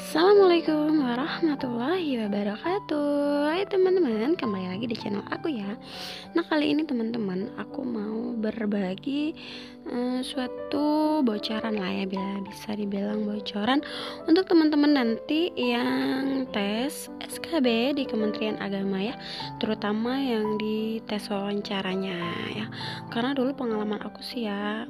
Assalamualaikum warahmatullahi wabarakatuh. Hai teman-teman, kembali lagi di channel aku ya. Nah, kali ini teman-teman, aku mau berbagi suatu bocoran lah ya, bila bisa dibilang bocoran untuk teman-teman nanti yang tes SKB di Kementerian Agama ya, terutama yang di tes wawancaranya ya. Karena dulu pengalaman aku sih ya,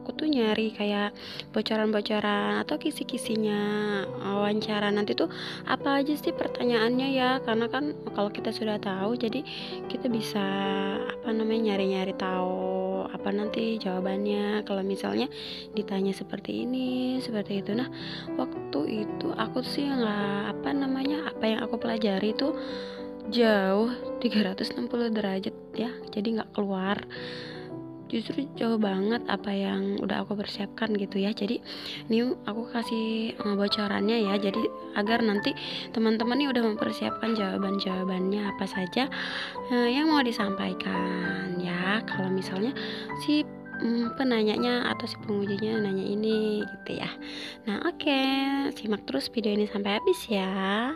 aku tuh nyari kayak bocoran-bocoran atau kisi-kisinya wawancara nanti tuh apa aja sih pertanyaannya ya, karena kan kalau kita sudah tahu jadi kita bisa nyari-nyari tahu apa nanti jawabannya kalau misalnya ditanya seperti ini seperti itu. Nah, waktu itu aku sih nggak apa yang aku pelajari itu jauh 360 derajat ya, jadi nggak keluar, justru jauh banget apa yang udah aku persiapkan gitu ya. Jadi ini aku kasih bocorannya ya, jadi agar nanti teman-teman nih udah mempersiapkan jawaban-jawabannya apa saja yang mau disampaikan ya, kalau misalnya si penanyanya atau si pengujinya nanya ini gitu ya. Nah, oke, simak terus video ini sampai habis ya.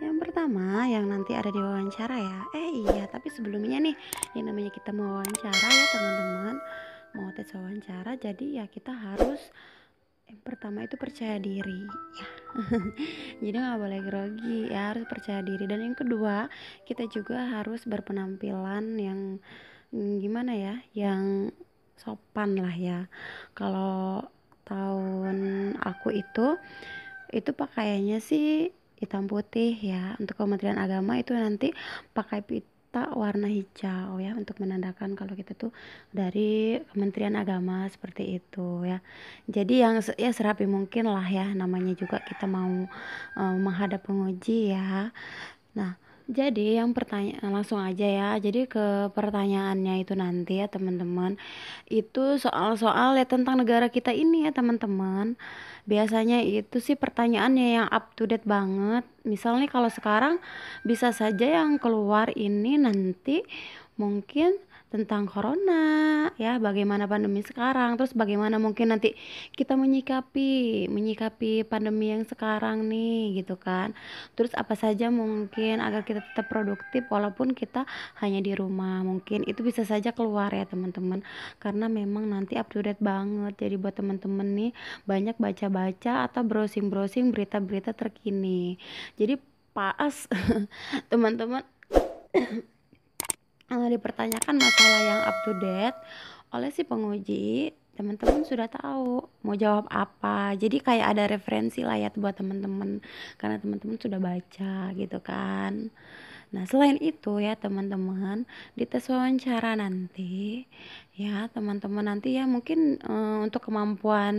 Yang pertama, yang nanti ada di wawancara ya. Iya, tapi sebelumnya nih, yang namanya kita mau wawancara ya teman-teman, mau tes wawancara, jadi ya kita harus yang pertama itu percaya diri ya. Jadi nggak boleh grogi ya, harus percaya diri. Dan yang kedua, kita juga harus berpenampilan yang gimana ya, yang sopan lah ya. Kalau tahun aku itu pakaiannya sih hitam putih ya. Untuk Kementerian Agama itu nanti pakai pita warna hijau ya, untuk menandakan kalau kita tuh dari Kementerian Agama seperti itu ya. Jadi yang ya serapi mungkin lah ya, namanya juga kita mau menghadap penguji ya. Nah, jadi yang pertanyaan langsung aja ya. Jadi ke pertanyaannya itu nanti ya teman-teman. Itu soal-soal ya tentang negara kita ini ya teman-teman. Biasanya itu sih pertanyaannya yang up to date banget. Misalnya kalau sekarang bisa saja yang keluar ini nanti mungkin tentang corona ya, bagaimana pandemi sekarang, terus bagaimana mungkin nanti kita menyikapi pandemi yang sekarang nih gitu kan. Terus apa saja mungkin agar kita tetap produktif walaupun kita hanya di rumah, mungkin itu bisa saja keluar ya teman-teman, karena memang nanti up to date banget. Jadi buat teman-teman nih, banyak baca-baca atau browsing-browsing berita-berita terkini. Jadi pas teman-teman dipertanyakan masalah yang up to date oleh si penguji, teman-teman sudah tahu mau jawab apa. Jadi kayak ada referensi lah ya buat teman-teman, karena teman-teman sudah baca gitu kan. Nah, selain itu ya teman-teman, di tes wawancara nanti ya teman-teman nanti ya mungkin untuk kemampuan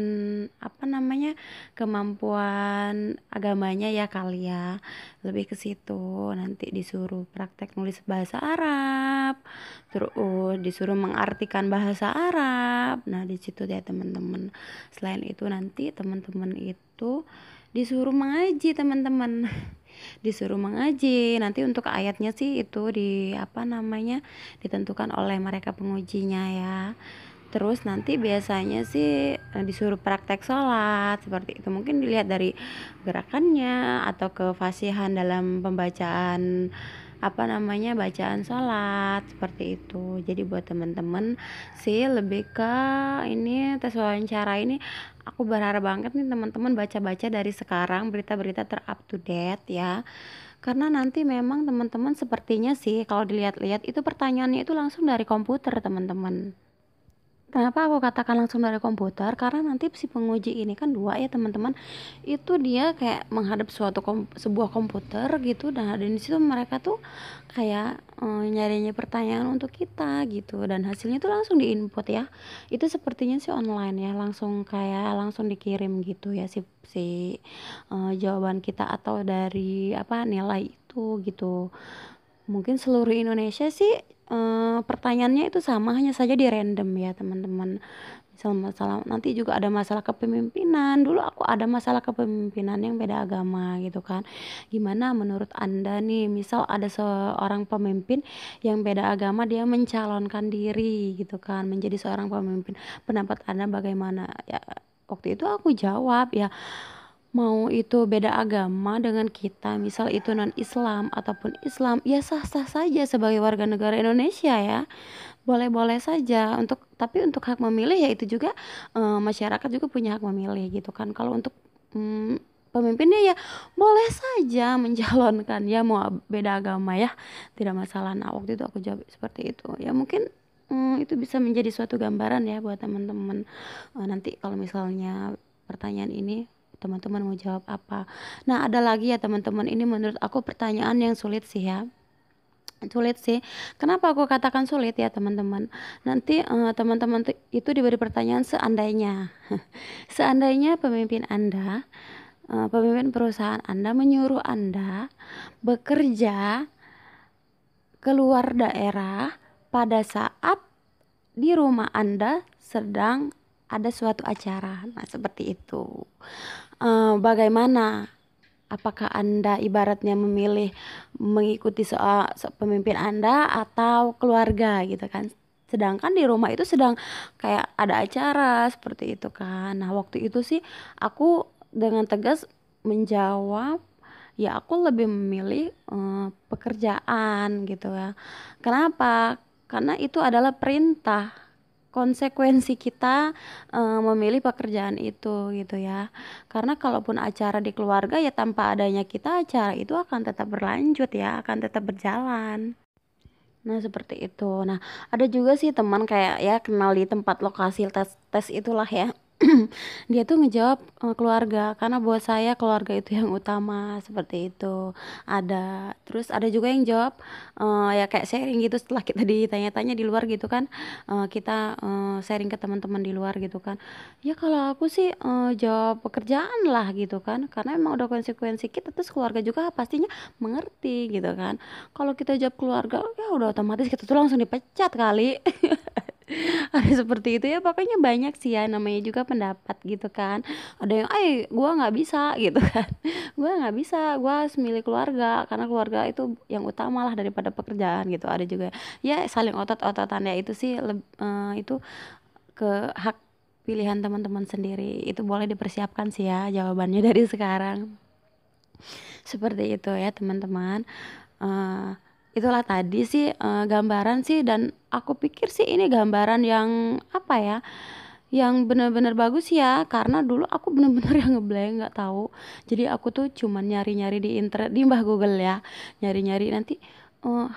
kemampuan agamanya ya kali ya, lebih ke situ. Nanti disuruh praktek nulis bahasa Arab, terus disuruh mengartikan bahasa Arab. Nah, di situ ya teman-teman. Selain itu nanti teman-teman itu disuruh mengaji teman-teman. Disuruh mengaji. Nanti untuk ayatnya sih itu ditentukan oleh mereka pengujinya ya. Terus nanti biasanya sih disuruh praktek sholat seperti itu. Mungkin dilihat dari gerakannya atau kefasihan dalam pembacaan bacaan sholat seperti itu. Jadi buat teman-teman sih lebih ke ini tes wawancara ini, aku berharap banget nih teman-teman baca-baca dari sekarang berita-berita ter-up to date ya. Karena nanti memang teman-teman sepertinya sih kalau dilihat-lihat itu pertanyaannya itu langsung dari komputer teman-teman. Kenapa aku katakan langsung dari komputer? Karena nanti si penguji ini kan dua ya teman-teman. Itu dia kayak menghadap sebuah komputer gitu, dan di situ mereka tuh kayak nyarinya pertanyaan untuk kita gitu, dan hasilnya tuh langsung diinput ya. Itu sepertinya sih online ya, langsung dikirim gitu ya jawaban kita atau dari nilai itu gitu. Mungkin seluruh Indonesia sih pertanyaannya itu sama, hanya saja di random ya teman-teman. Misal masalah nanti juga ada masalah kepemimpinan. Dulu aku ada masalah kepemimpinan yang beda agama gitu kan. Gimana menurut Anda nih, misal ada seorang pemimpin yang beda agama, dia mencalonkan diri gitu kan menjadi seorang pemimpin. Pendapat Anda bagaimana? Ya, waktu itu aku jawab ya, mau itu beda agama dengan kita, misal itu non Islam ataupun Islam, ya sah-sah saja sebagai warga negara Indonesia ya, boleh-boleh saja. Tapi untuk hak memilih ya itu juga masyarakat juga punya hak memilih gitu kan. Kalau untuk pemimpinnya ya boleh saja mencalonkan ya mau beda agama ya, tidak masalah. Nah waktu itu aku jawab seperti itu ya, mungkin itu bisa menjadi suatu gambaran ya buat teman-teman. Nanti kalau misalnya pertanyaan ini teman-teman mau jawab apa. Nah ada lagi ya teman-teman, ini menurut aku pertanyaan yang sulit sih ya, sulit sih. Kenapa aku katakan sulit ya teman-teman? Nanti teman-teman itu diberi pertanyaan seandainya seandainya pemimpin perusahaan Anda menyuruh Anda bekerja keluar daerah pada saat di rumah Anda sedang ada suatu acara. Nah, seperti itu. Bagaimana? Apakah Anda ibaratnya memilih mengikuti pemimpin Anda atau keluarga gitu kan? Sedangkan di rumah itu sedang kayak ada acara seperti itu kan. Nah, waktu itu sih aku dengan tegas menjawab, ya aku lebih memilih pekerjaan gitu ya. Kenapa? Karena itu adalah perintah, konsekuensi kita memilih pekerjaan itu gitu ya. Karena kalaupun acara di keluarga ya tanpa adanya kita acara itu akan tetap berlanjut ya, akan tetap berjalan. Nah seperti itu. Nah ada juga sih teman kayak ya kenal di tempat lokasi tes itulah ya. Dia tuh ngejawab keluarga, karena buat saya keluarga itu yang utama seperti itu. Terus ada juga yang jawab ya kayak sharing gitu setelah kita ditanya-tanya di luar gitu kan, kita sharing ke teman-teman di luar gitu kan. Ya kalau aku sih jawab pekerjaan lah gitu kan, karena emang udah konsekuensi kita, terus keluarga juga pastinya mengerti gitu kan. Kalau kita jawab keluarga ya udah otomatis kita tuh langsung dipecat kali. Ada seperti itu ya, pokoknya banyak sih ya, namanya juga pendapat gitu kan. Ada yang gua nggak bisa gitu kan. Gua nggak bisa, gua harus milih keluarga karena keluarga itu yang utama lah daripada pekerjaan gitu. Ada juga ya saling otot-ototan ya, itu sih itu ke hak pilihan teman-teman sendiri. Itu boleh dipersiapkan sih ya jawabannya dari sekarang. Seperti itu ya teman-teman. Itulah tadi sih gambaran sih, dan aku pikir sih ini gambaran yang apa ya, yang benar-benar bagus ya, karena dulu aku benar-benar yang ngeblank, nggak tahu. Jadi aku tuh cuman nyari-nyari di internet, di mbah Google ya, nyari-nyari nanti eh,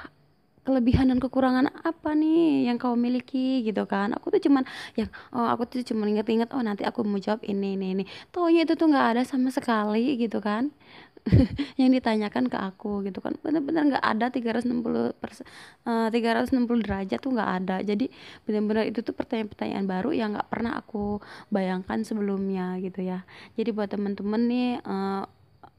kelebihan dan kekurangan apa nih yang kau miliki gitu kan. Aku tuh cuman inget-inget, oh nanti aku mau jawab ini. Taunya itu tuh nggak ada sama sekali gitu kan. Yang ditanyakan ke aku gitu kan, benar-benar nggak ada 360 derajat tuh nggak ada. Jadi benar-benar itu tuh pertanyaan-pertanyaan baru yang nggak pernah aku bayangkan sebelumnya gitu ya. Jadi buat temen-temen nih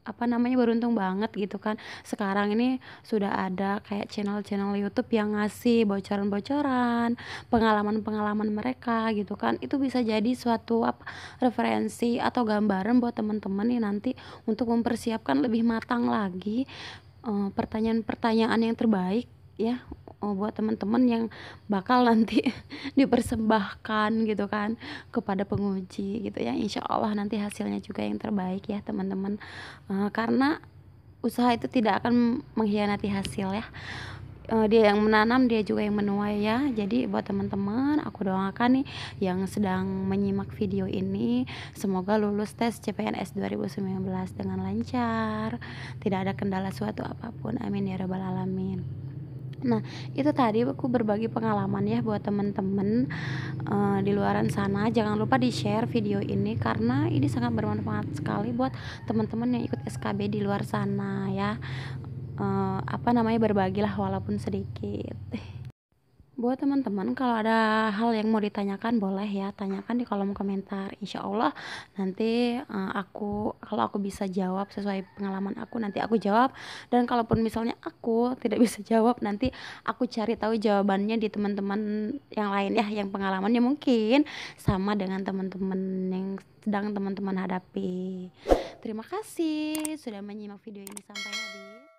apa namanya, beruntung banget gitu kan, sekarang ini sudah ada kayak channel-channel YouTube yang ngasih bocoran-bocoran pengalaman-pengalaman mereka gitu kan. Itu bisa jadi suatu referensi atau gambaran buat teman-teman nih nanti untuk mempersiapkan lebih matang lagi pertanyaan-pertanyaan yang terbaik ya, buat teman-teman yang bakal nanti dipersembahkan gitu kan kepada penguji gitu ya. Insya Allah nanti hasilnya juga yang terbaik ya teman-teman. Karena usaha itu tidak akan mengkhianati hasil ya. Dia yang menanam, dia juga yang menuai ya. Jadi buat teman-teman, aku doakan nih yang sedang menyimak video ini, semoga lulus tes CPNS 2019 dengan lancar, tidak ada kendala suatu apapun, amin ya rabbal alamin. Nah itu tadi aku berbagi pengalaman ya buat teman-teman di luaran sana. Jangan lupa di share video ini karena ini sangat bermanfaat sekali buat teman-teman yang ikut SKB di luar sana ya. Berbagilah walaupun sedikit. Buat teman-teman kalau ada hal yang mau ditanyakan boleh ya, tanyakan di kolom komentar. Insya Allah nanti kalau aku bisa jawab sesuai pengalaman aku, nanti aku jawab. Dan kalaupun misalnya aku tidak bisa jawab, nanti aku cari tahu jawabannya di teman-teman yang lain ya, yang pengalamannya mungkin sama dengan teman-teman yang sedang teman-teman hadapi. Terima kasih sudah menyimak video ini sampai habis.